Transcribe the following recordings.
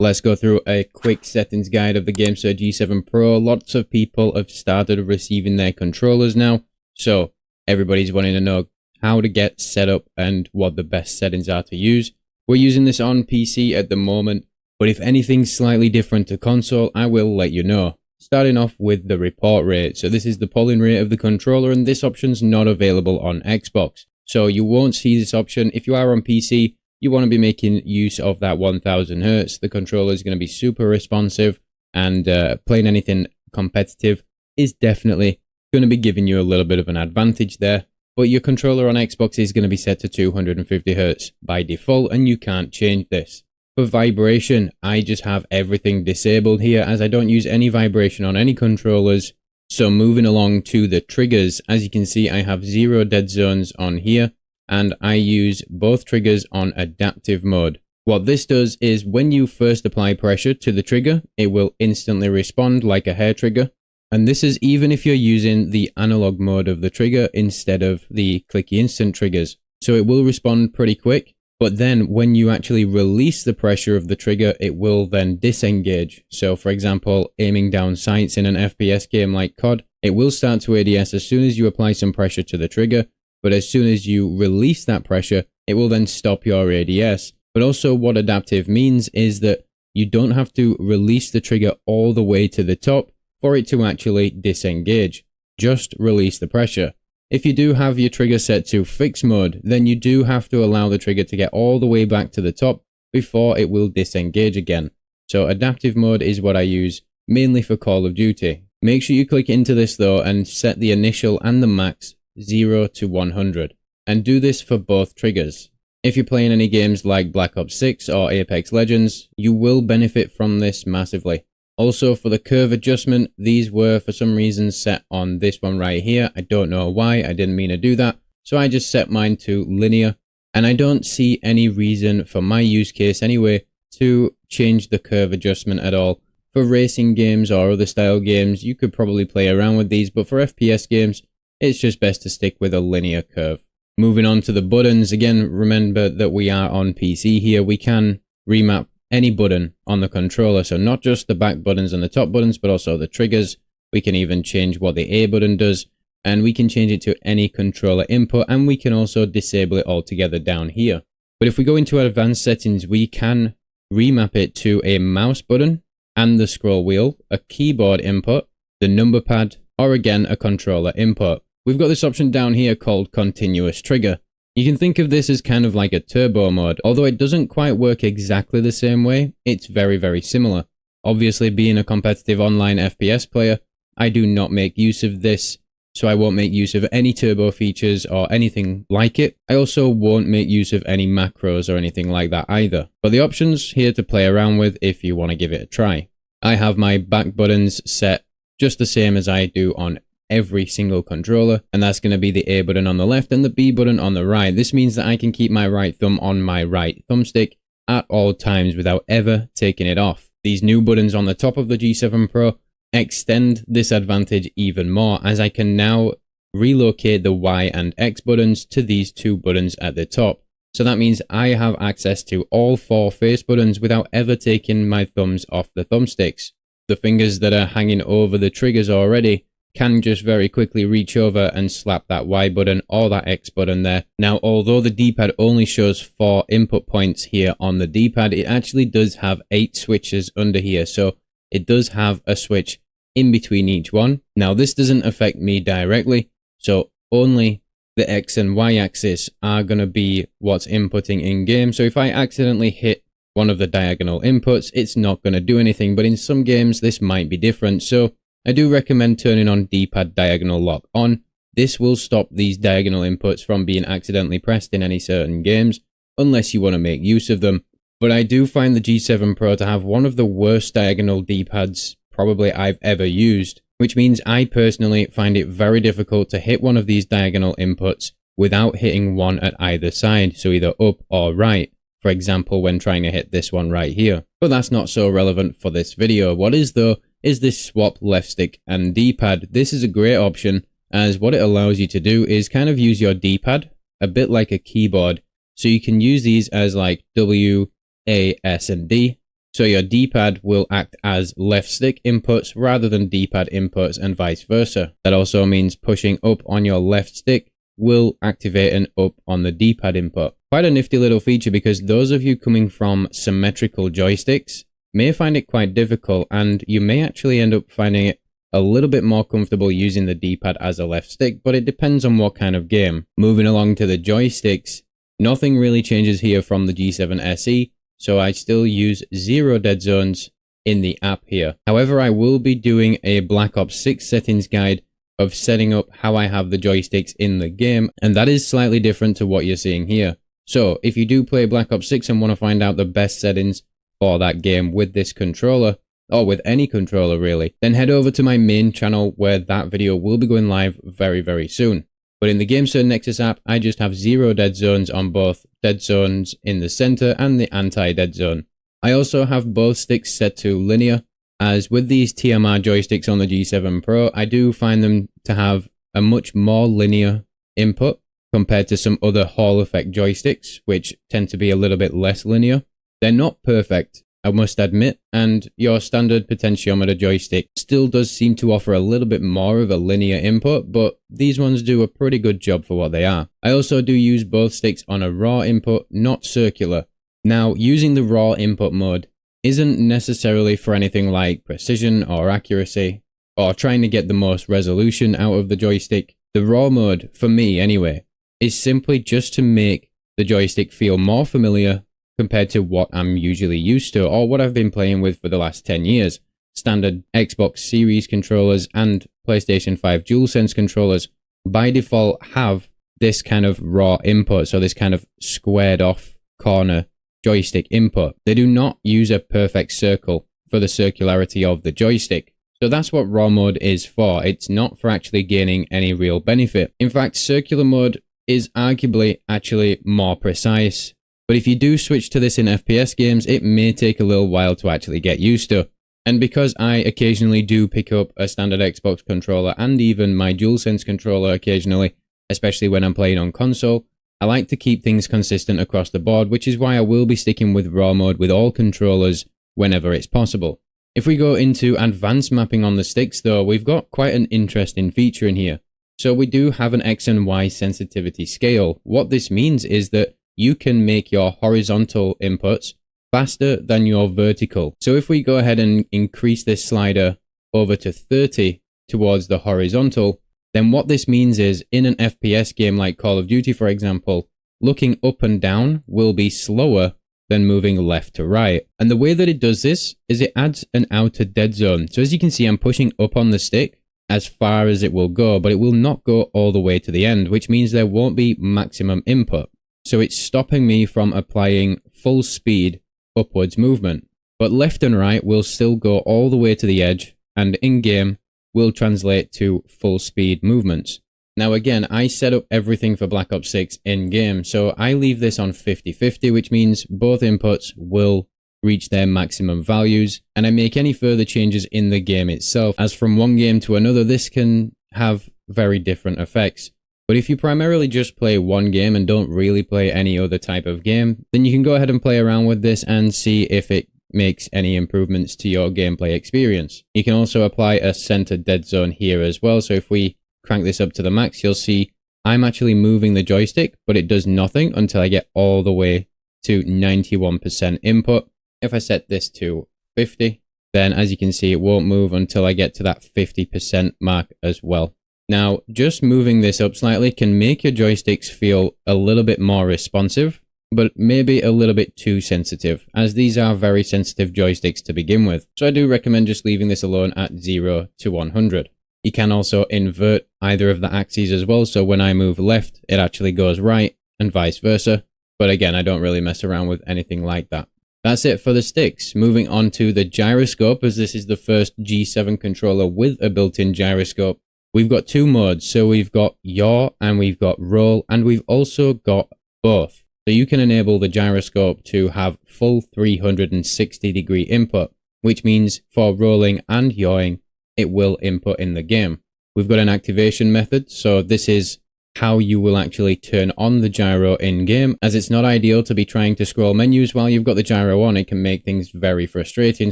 Let's go through a quick settings guide of the Gamesir G7 Pro. Lots of people have started receiving their controllers now, so everybody's wanting to know how to get set up and what the best settings are to use. We're using this on PC at the moment, but if anything's slightly different to console, I will let you know. Starting off with the report rate. So this is the polling rate of the controller, and this option's not available on Xbox. So you won't see this option. If you are on PC, you want to be making use of that 1000 Hz. The controller is going to be super responsive, and playing anything competitive is definitely going to be giving you a little bit of an advantage there. But your controller on Xbox is going to be set to 250 Hz by default, and you can't change this. For vibration, I just have everything disabled here, as I don't use any vibration on any controllers. So moving along to the triggers, as you can see, I have 0 dead zones on here, and I use both triggers on adaptive mode. What this does is when you first apply pressure to the trigger, it will instantly respond like a hair trigger. And this is even if you're using the analog mode of the trigger instead of the clicky instant triggers. So it will respond pretty quick, but then when you actually release the pressure of the trigger, it will then disengage. So for example, aiming down sights in an FPS game like COD, it will start to ADS as soon as you apply some pressure to the trigger. But as soon as you release that pressure, it will then stop your ADS. But also what adaptive means is that you don't have to release the trigger all the way to the top for it to actually disengage. Just release the pressure. If you do have your trigger set to fixed mode, then you do have to allow the trigger to get all the way back to the top before it will disengage again. So adaptive mode is what I use mainly for Call of Duty. Make sure you click into this though and set the initial and the max 0 to 100, and do this for both triggers. If you're playing any games like Black Ops 6 or Apex Legends, you will benefit from this massively. Also for the curve adjustment, these were for some reason set on this one right here. I don't know why, I didn't mean to do that. So I just set mine to linear, and I don't see any reason for my use case anyway to change the curve adjustment at all. For racing games or other style games, you could probably play around with these, but for FPS games, it's just best to stick with a linear curve. Moving on to the buttons, again, remember that we are on PC here. We can remap any button on the controller, so not just the back buttons and the top buttons, but also the triggers. We can even change what the A button does, and we can change it to any controller input, and we can also disable it altogether down here. But if we go into advanced settings, we can remap it to a mouse button and the scroll wheel, a keyboard input, the number pad, or again, a controller input. We've got this option down here called continuous trigger. You can think of this as kind of like a turbo mode, although it doesn't quite work exactly the same way. It's very, very similar. Obviously, being a competitive online FPS player, I do not make use of this, so I won't make use of any turbo features or anything like it. I also won't make use of any macros or anything like that either. But the options here to play around with if you want to give it a try. I have my back buttons set just the same as I do on every single controller, and that's going to be the A button on the left and the B button on the right. This means that I can keep my right thumb on my right thumbstick at all times without ever taking it off. These new buttons on the top of the G7 Pro extend this advantage even more, as I can now relocate the Y and X buttons to these two buttons at the top. So that means I have access to all 4 face buttons without ever taking my thumbs off the thumbsticks. The fingers that are hanging over the triggers already can just very quickly reach over and slap that Y button or that X button there. Now, although the D-pad only shows 4 input points here on the D-pad, it actually does have 8 switches under here. So it does have a switch in between each one. Now, this doesn't affect me directly, so only the X and Y axis are going to be what's inputting in game. So if I accidentally hit one of the diagonal inputs, it's not going to do anything, but in some games this might be different. So I do recommend turning on D-pad diagonal lock on. This will stop these diagonal inputs from being accidentally pressed in any certain games, unless you want to make use of them. But I do find the G7 Pro to have one of the worst diagonal D-pads probably I've ever used, which means I personally find it very difficult to hit one of these diagonal inputs without hitting one at either side, so either up or right. For example, when trying to hit this one right here. But that's not so relevant for this video. What is though, is this swap left stick and D-pad. This is a great option, as what it allows you to do is kind of use your D-pad a bit like a keyboard. So you can use these as like W, A, S, and D, So your D-pad will act as left stick inputs rather than D-pad inputs and vice versa. That also means pushing up on your left stick will activate an up on the D-pad input. Quite a nifty little feature because those of you coming from symmetrical joysticks may find it quite difficult, and you may actually end up finding it a little bit more comfortable using the D-pad as a left stick, but it depends on what kind of game. Moving along to the joysticks, nothing really changes here from the G7 SE, so I still use 0 dead zones in the app here. However, I will be doing a Black Ops 6 settings guide of setting up how I have the joysticks in the game, and that is slightly different to what you're seeing here. So if you do play Black Ops 6 and want to find out the best settings for that game with this controller, or with any controller really, then head over to my main channel where that video will be going live very, very soon. But in the Gamesir Nexus app, I just have 0 dead zones on both dead zones in the center and the anti-dead zone. I also have both sticks set to linear, as with these TMR joysticks on the G7 Pro, I do find them to have a much more linear input compared to some other Hall effect joysticks, which tend to be a little bit less linear. They're not perfect, I must admit, and your standard potentiometer joystick still does seem to offer a little bit more of a linear input, but these ones do a pretty good job for what they are. I also do use both sticks on a raw input, not circular. Now, using the raw input mode isn't necessarily for anything like precision or accuracy, or trying to get the most resolution out of the joystick. The raw mode, for me anyway, is simply just to make the joystick feel more familiar compared to what I'm usually used to, or what I've been playing with for the last 10 years. Standard Xbox Series controllers and PlayStation 5 DualSense controllers by default have this kind of raw input, so this kind of squared off corner joystick input. They do not use a perfect circle for the circularity of the joystick. So that's what raw mode is for. It's not for actually gaining any real benefit. In fact, circular mode is arguably actually more precise. But if you do switch to this in FPS games, it may take a little while to actually get used to. And because I occasionally do pick up a standard Xbox controller and even my DualSense controller occasionally, especially when I'm playing on console, I like to keep things consistent across the board, which is why I will be sticking with raw mode with all controllers whenever it's possible. If we go into advanced mapping on the sticks though, we've got quite an interesting feature in here. So we do have an X and Y sensitivity scale. What this means is that you can make your horizontal inputs faster than your vertical. So if we go ahead and increase this slider over to 30 towards the horizontal, then what this means is in an FPS game like Call of Duty, for example, looking up and down will be slower than moving left to right. And the way that it does this is it adds an outer dead zone. So as you can see, I'm pushing up on the stick as far as it will go, but it will not go all the way to the end, which means there won't be maximum input. So it's stopping me from applying full speed upwards movement. But left and right will still go all the way to the edge, and in-game will translate to full speed movements. Now again, I set up everything for Black Ops 6 in-game, so I leave this on 50-50, which means both inputs will reach their maximum values, and I make any further changes in the game itself, as from one game to another this can have very different effects. But if you primarily just play one game and don't really play any other type of game, then you can go ahead and play around with this and see if it makes any improvements to your gameplay experience. You can also apply a center dead zone here as well, so if we crank this up to the max, you'll see I'm actually moving the joystick, but it does nothing until I get all the way to 91% input. If I set this to 50, then as you can see, it won't move until I get to that 50% mark as well. Now, just moving this up slightly can make your joysticks feel a little bit more responsive, but maybe a little bit too sensitive, as these are very sensitive joysticks to begin with. So I do recommend just leaving this alone at 0 to 100. You can also invert either of the axes as well, so when I move left, it actually goes right, and vice versa. But again, I don't really mess around with anything like that. That's it for the sticks. Moving on to the gyroscope, as this is the first G7 controller with a built-in gyroscope. We've got two modes, so we've got yaw and we've got roll, and we've also got both. So you can enable the gyroscope to have full 360-degree input, which means for rolling and yawing, it will input in the game. We've got an activation method, so this is how you will actually turn on the gyro in game, as it's not ideal to be trying to scroll menus while you've got the gyro on. It can make things very frustrating.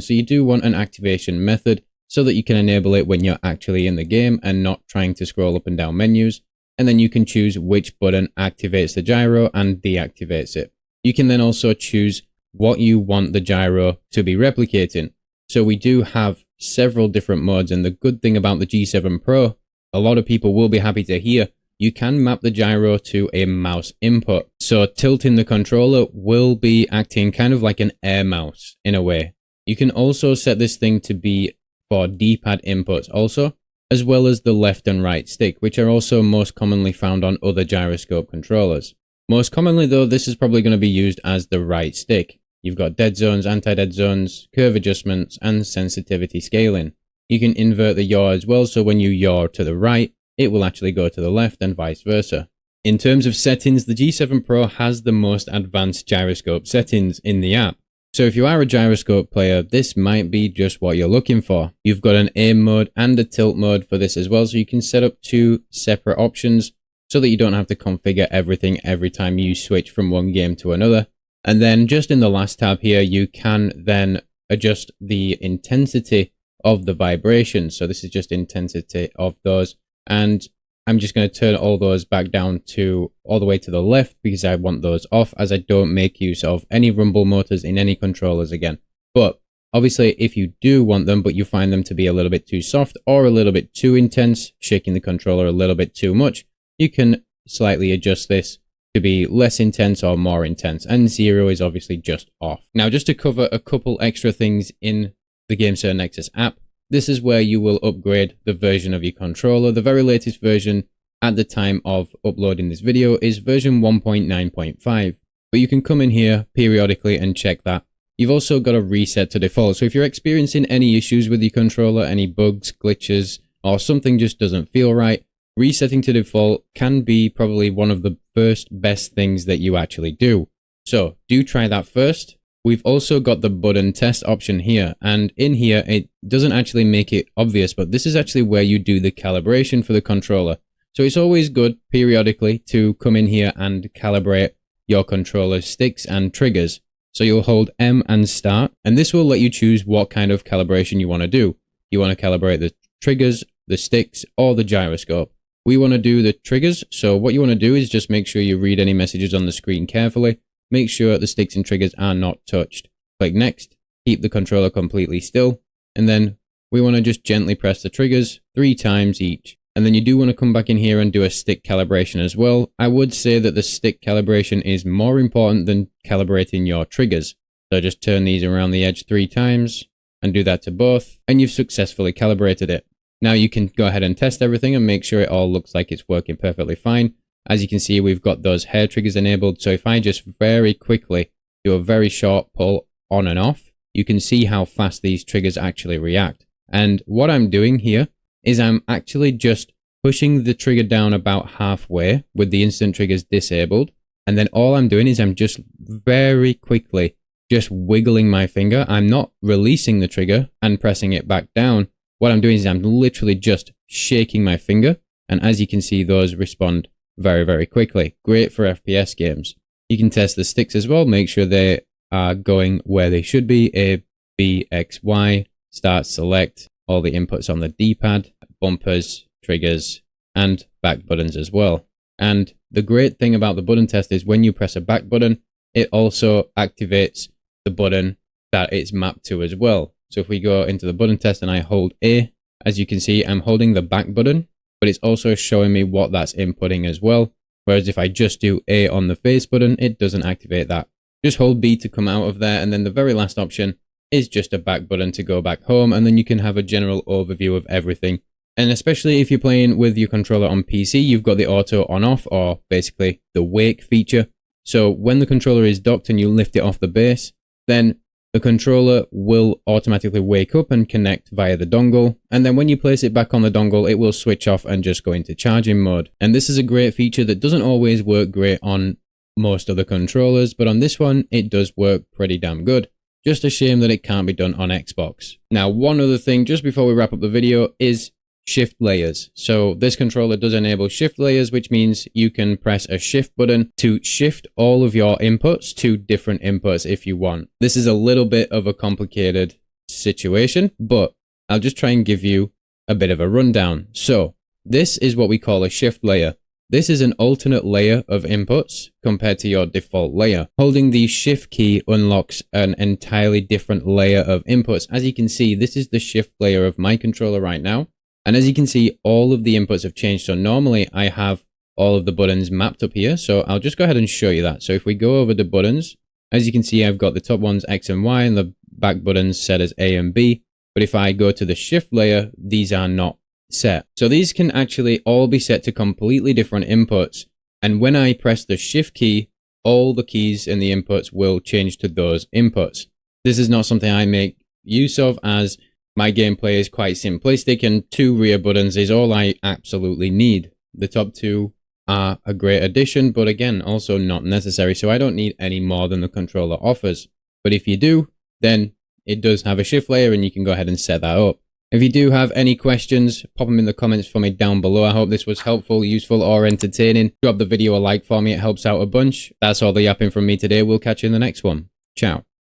So you do want an activation method so that you can enable it when you're actually in the game and not trying to scroll up and down menus. And then you can choose which button activates the gyro and deactivates it. You can then also choose what you want the gyro to be replicating. So we do have several different modes, and the good thing about the G7 Pro, a lot of people will be happy to hear, you can map the gyro to a mouse input. So tilting the controller will be acting kind of like an air mouse in a way. You can also set this thing to be for D-pad inputs also, as well as the left and right stick, which are also most commonly found on other gyroscope controllers. Most commonly though, this is probably going to be used as the right stick. You've got dead zones, anti-dead zones, curve adjustments, and sensitivity scaling. You can invert the yaw as well, so when you yaw to the right, it will actually go to the left and vice versa. In terms of settings, the G7 Pro has the most advanced gyroscope settings in the app. So if you are a gyroscope player, this might be just what you're looking for. You've got an aim mode and a tilt mode for this as well, so you can set up two separate options so that you don't have to configure everything every time you switch from one game to another. And then just in the last tab here, you can then adjust the intensity of the vibration. So this is just intensity of those. And I'm just going to turn all those back down to all the way to the left because I want those off, as I don't make use of any rumble motors in any controllers again. But obviously if you do want them, but you find them to be a little bit too soft or a little bit too intense, shaking the controller a little bit too much, you can slightly adjust this to be less intense or more intense, and 0 is obviously just off. Now, just to cover a couple extra things in the Gamesir Nexus app, this is where you will upgrade the version of your controller. The very latest version at the time of uploading this video is version 1.9.5, but you can come in here periodically and check that. You've also got a reset to default, so if you're experiencing any issues with your controller, any bugs, glitches, or something just doesn't feel right, resetting to default can be probably one of the first best things that you actually do. So do try that first. We've also got the button test option here, and in here it doesn't actually make it obvious, but this is actually where you do the calibration for the controller. So it's always good periodically to come in here and calibrate your controller's sticks and triggers. So you'll hold M and start, and this will let you choose what kind of calibration you want to do. You want to calibrate the triggers, the sticks, or the gyroscope. We want to do the triggers, so what you want to do is just make sure you read any messages on the screen carefully. Make sure the sticks and triggers are not touched. Click next, keep the controller completely still, and then we want to just gently press the triggers 3 times each. And then you do want to come back in here and do a stick calibration as well. I would say that the stick calibration is more important than calibrating your triggers. So just turn these around the edge 3 times and do that to both, and you've successfully calibrated it. Now you can go ahead and test everything and make sure it all looks like it's working perfectly fine. As you can see, we've got those hair triggers enabled. So if I just very quickly do a very short pull on and off, you can see how fast these triggers actually react. And what I'm doing here is I'm actually just pushing the trigger down about halfway with the instant triggers disabled. And then all I'm doing is I'm just very quickly just wiggling my finger. I'm not releasing the trigger and pressing it back down. What I'm doing is I'm literally just shaking my finger. And as you can see, those respond very, very quickly. Great for FPS games. You can test the sticks as well. Make sure they are going where they should be. A, B, X, Y, start, select, all the inputs on the D-pad, bumpers, triggers, and back buttons as well. And the great thing about the button test is when you press a back button, it also activates the button that it's mapped to as well. So if we go into the button test and I hold A, as you can see, I'm holding the back button, but it's also showing me what that's inputting as well. Whereas if I just do A on the face button, it doesn't activate that. Just hold B to come out of there, and then the very last option is just a back button to go back home, and then you can have a general overview of everything. And especially if you're playing with your controller on PC, you've got the auto on off, or basically the wake feature. So when the controller is docked and you lift it off the base, then the controller will automatically wake up and connect via the dongle, and then when you place it back on the dongle, it will switch off and just go into charging mode. And this is a great feature that doesn't always work great on most other controllers, but on this one, it does work pretty damn good. Just a shame that it can't be done on Xbox. Now, one other thing, just before we wrap up the video, is shift layers. So this controller does enable shift layers, which means you can press a shift button to shift all of your inputs to different inputs if you want. This is a little bit of a complicated situation, but I'll just try and give you a bit of a rundown. So this is what we call a shift layer. This is an alternate layer of inputs compared to your default layer. Holding the shift key unlocks an entirely different layer of inputs. As you can see, this is the shift layer of my controller right now. And as you can see, all of the inputs have changed. So normally I have all of the buttons mapped up here. So I'll just go ahead and show you that. So if we go over the buttons, as you can see, I've got the top ones X and Y and the back buttons set as A and B. But if I go to the shift layer, these are not set. So these can actually all be set to completely different inputs. And when I press the shift key, all the keys in the inputs will change to those inputs. This is not something I make use of, as my gameplay is quite simplistic and 2 rear buttons is all I absolutely need. The top 2 are a great addition, but again, also not necessary. So I don't need any more than the controller offers. But if you do, then it does have a shift layer and you can go ahead and set that up. If you do have any questions, pop them in the comments for me down below. I hope this was helpful, useful, or entertaining. Drop the video a like for me, it helps out a bunch. That's all the yapping from me today. We'll catch you in the next one. Ciao.